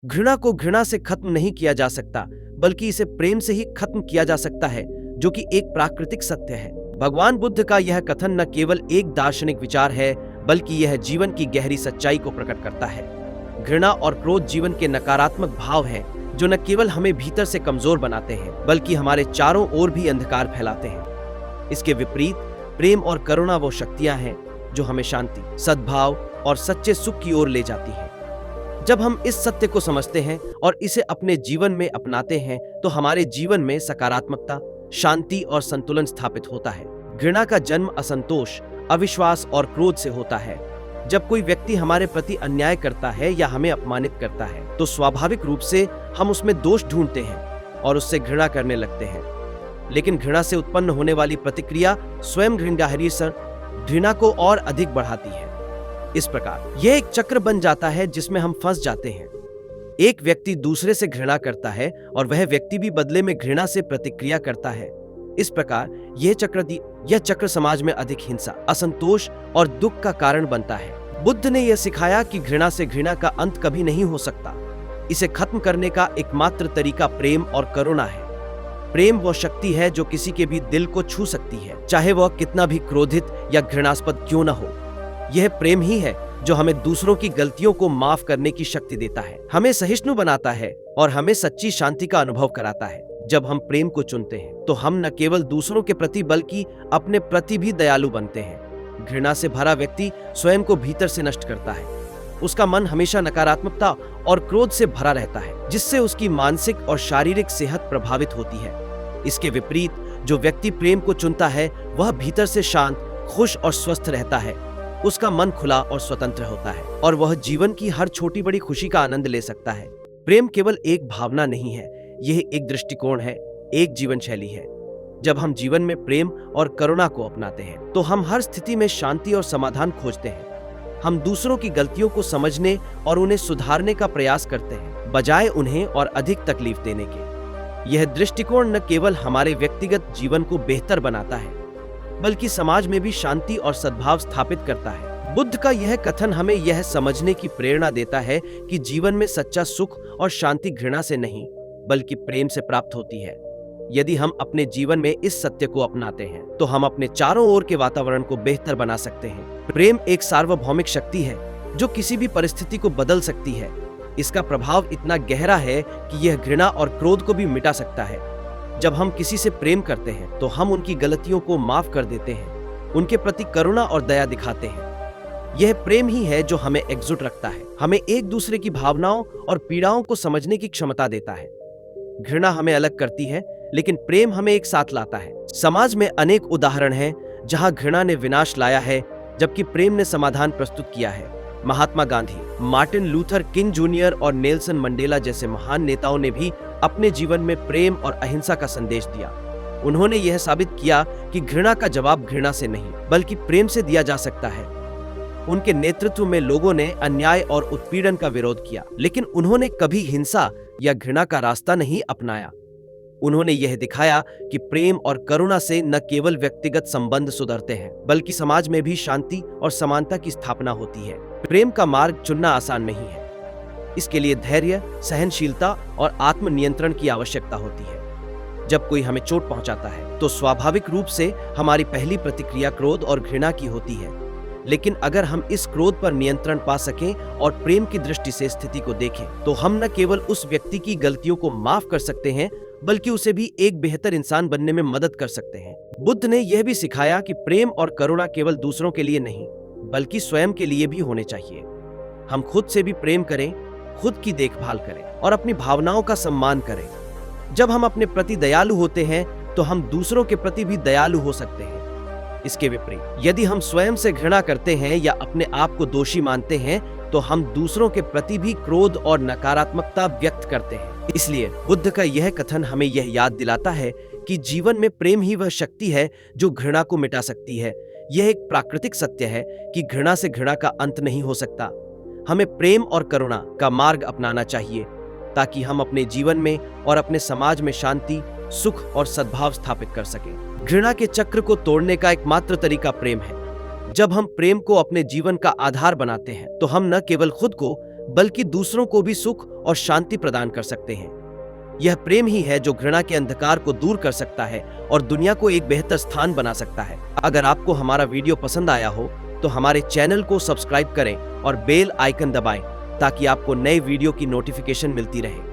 घृणा को घृणा से खत्म नहीं किया जा सकता, बल्कि इसे प्रेम से ही खत्म किया जा सकता है, जो कि एक प्राकृतिक सत्य है। भगवान बुद्ध का यह कथन न केवल एक दार्शनिक विचार है, बल्कि यह जीवन की गहरी सच्चाई को प्रकट करता है। घृणा और क्रोध जीवन के नकारात्मक भाव हैं, जो न केवल हमें भीतर से कमजोर बनाते हैं, बल्कि हमारे चारों ओर भी अंधकार फैलाते हैं। इसके विपरीत प्रेम और करुणा वो शक्तियां हैं जो हमें शांति, सद्भाव और सच्चे सुख की ओर ले जाती हैं। जब हम इस सत्य को समझते हैं और इसे अपने जीवन में अपनाते हैं, तो हमारे जीवन में सकारात्मकता, शांति और संतुलन स्थापित होता है। घृणा का जन्म असंतोष, अविश्वास और क्रोध से होता है। जब कोई व्यक्ति हमारे प्रति अन्याय करता है या हमें अपमानित करता है, तो स्वाभाविक रूप से हम उसमें दोष ढूंढते हैं और उससे घृणा करने लगते हैं। लेकिन घृणा से उत्पन्न होने वाली प्रतिक्रिया स्वयं घृणा को और अधिक बढ़ाती है। इस प्रकार यह एक चक्र बन जाता है जिसमें हम फंस जाते हैं। एक व्यक्ति दूसरे से घृणा करता है और वह व्यक्ति भी बदले में घृणा से प्रतिक्रिया करता है। इस प्रकार यह चक्र समाज में अधिक हिंसा, असंतोष और दुख का कारण बनता है। बुद्ध ने यह सिखाया कि घृणा से घृणा का अंत कभी नहीं हो सकता। इसे खत्म करने का एकमात्र तरीका प्रेम और करुणा है। प्रेम वह शक्ति है जो किसी के भी दिल को छू सकती है, चाहे वह कितना भी क्रोधित या घृणास्पद क्यों न हो। यह प्रेम ही है जो हमें दूसरों की गलतियों को माफ करने की शक्ति देता है, हमें सहिष्णु बनाता है और हमें सच्ची शांति का अनुभव कराता है। जब हम प्रेम को चुनते हैं, तो हम न केवल दूसरों के प्रति बल्कि अपने प्रति भी दयालु बनते हैं। घृणा से भरा व्यक्ति स्वयं को भीतर से नष्ट करता है। उसका मन हमेशा नकारात्मकता और क्रोध से भरा रहता है, जिससे उसकी मानसिक और शारीरिक सेहत प्रभावित होती है। इसके विपरीत जो व्यक्ति प्रेम को चुनता है, वह भीतर से शांत, खुश और स्वस्थ रहता है। उसका मन खुला और स्वतंत्र होता है और वह जीवन की हर छोटी बड़ी खुशी का आनंद ले सकता है। प्रेम केवल एक भावना नहीं है, यह एक दृष्टिकोण है, एक जीवन शैली है। जब हम जीवन में प्रेम और करुणा को अपनाते हैं, तो हम हर स्थिति में शांति और समाधान खोजते हैं। हम दूसरों की गलतियों को समझने और उन्हें सुधारने का प्रयास करते हैं, बजाय उन्हें और अधिक तकलीफ देने के। यह दृष्टिकोण न केवल हमारे व्यक्तिगत जीवन को बेहतर बनाता है, बल्कि समाज में भी शांति और सद्भाव स्थापित करता है। बुद्ध का यह कथन हमें यह समझने की प्रेरणा देता है कि जीवन में सच्चा सुख और शांति घृणा से नहीं, बल्कि प्रेम से प्राप्त होती है। यदि हम अपने जीवन में इस सत्य को अपनाते हैं, तो हम अपने चारों ओर के वातावरण को बेहतर बना सकते हैं। प्रेम एक सार्वभौमिक शक्ति है जो किसी भी परिस्थिति को बदल सकती है। इसका प्रभाव इतना गहरा है कि यह घृणा और क्रोध को भी मिटा सकता है। जब हम किसी से प्रेम करते हैं, तो हम उनकी गलतियों को माफ कर देते हैं, उनके प्रति करुणा और दया दिखाते हैं। यह प्रेम ही है जो हमें एकजुट रखता है, हमें एक दूसरे की भावनाओं और पीड़ाओं को समझने की क्षमता देता है। घृणा हमें अलग करती है, लेकिन प्रेम हमें एक साथ लाता है। समाज में अनेक उदाहरण हैं जहां घृणा ने विनाश लाया है, जबकि प्रेम ने समाधान प्रस्तुत किया है। Mahatma Gandhi, Martin Luther King junior और नेल्सन मंडेला जैसे महान नेताओं ने भी अपने जीवन में प्रेम और अहिंसा का संदेश दिया। उन्होंने यह साबित किया कि घृणा का जवाब घृणा से नहीं, बल्कि प्रेम से दिया जा सकता है। उनके नेतृत्व में लोगों ने अन्याय और उत्पीड़न का विरोध किया, लेकिन उन्होंने कभी हिंसा या घृणा का रास्ता नहीं अपनाया। उन्होंने यह दिखाया कि प्रेम और करुणा से न केवल व्यक्तिगत संबंध सुधरते हैं, बल्कि समाज में भी शांति और समानता की स्थापना होती है। प्रेम का मार्ग चुनना आसान नहीं है। इसके लिए धैर्य, सहनशीलता और आत्मनियंत्रण की आवश्यकता होती है। जब कोई हमें चोट पहुंचाता है, तो स्वाभाविक रूप से हमारी पहली प्रतिक्रिया क्रोध और घृणा की होती है। लेकिन अगर हम इस क्रोध पर नियंत्रण पा सकें और प्रेम की दृष्टि से स्थिति को देखें, तो हम न केवल उस व्यक्ति की गलतियों को माफ कर सकते हैं, बल्कि उसे भी एक बेहतर इंसान बनने में मदद कर सकते हैं। बुद्ध ने यह भी सिखाया कि प्रेम और करुणा केवल दूसरों के लिए नहीं, बल्कि स्वयं के लिए भी होने चाहिए। हम खुद से भी प्रेम करें, खुद की देखभाल करें और अपनी भावनाओं का सम्मान करें। जब हम अपने प्रति दयालु होते हैं, तो हम दूसरों के प्रति भी दयालु हो सकते हैं। इसके विपरीत, यदि हम स्वयं से घृणा करते हैं या अपने आप को दोषी मानते हैं, तो हम दूसरों के प्रति भी क्रोध और नकारात्मकता व्यक्त करते हैं। इसलिए बुद्ध का यह कथन हमें यह याद दिलाता है कि जीवन में प्रेम ही वह शक्ति है जो घृणा को मिटा सकती है। यह एक प्राकृतिक सत्य है कि घृणा से घृणा का अंत नहीं हो सकता। हमें प्रेम और करुणा का मार्ग अपनाना चाहिए, ताकि हम अपने जीवन में और अपने समाज में शांति, सुख और सद्भाव स्थापित कर सकें। घृणा के चक्र को तोड़ने का एकमात्र तरीका प्रेम है। जब हम प्रेम को अपने जीवन का आधार बनाते हैं, तो हम न केवल खुद को बल्कि दूसरों को भी सुख और शांति प्रदान कर सकते हैं। यह प्रेम ही है जो घृणा के अंधकार को दूर कर सकता है और दुनिया को एक बेहतर स्थान बना सकता है। अगर आपको हमारा वीडियो पसंद आया हो तो हमारे चैनल को सब्सक्राइब करें और बेल आइकन दबाएं ताकि आपको नए वीडियो की नोटिफिकेशन मिलती रहे।